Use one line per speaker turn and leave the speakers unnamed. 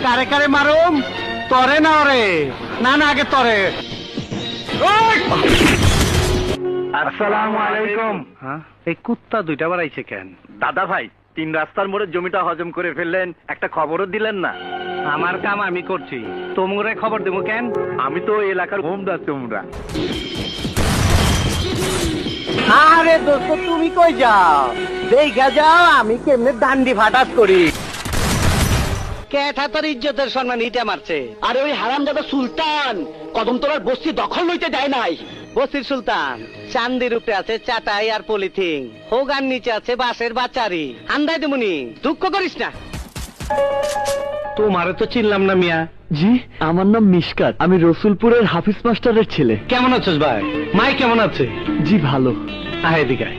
কারে কারে মারুম, তরে না ওরে? না না, আগে তরে।
আসসালামু আলাইকুম।
হ্যাঁ, এই কুত্তা দুইটা বাড়াইছে কেন?
দাদা ভাই, 3 রাস্তার মোড়ে জমিটা হজম করে ফেললেন, একটা খবরও দিলেন না।
আমার কাম আমি করছি, তোমরে খবর দেবো কেন?
আমি তো ওই এলাকার হোমরা তোমরা।
আরে দোস্ত, তুমি কই যাও? দেখা যাও আমি কেমনে দান্ডি ফাটাস করি। কেঠা তোর ইজ্জতের সম্মান ইটা মারছে।
আরে ওই হারামজাদা সুলতান কদমতলার বস্তি দখল লইতে দেয় নাই।
বসির সুলতান চান্দির উপরে আছে চাটাই আর পলিথিন, হোগার নিচে আছে বাঁশের বাচারি। আন্দাই দেবনি, দুঃখ করিস না। তোমারে তো চিনলাম না মিয়া।
জি, আমার নাম মিশকাত, আমি রসুলপুরের হাফিজ মাস্টারের ছেলে।
কেমন আছিস ভাই? মাই কেমন আছে?
জি ভালো।
আয় এদিকে আয়।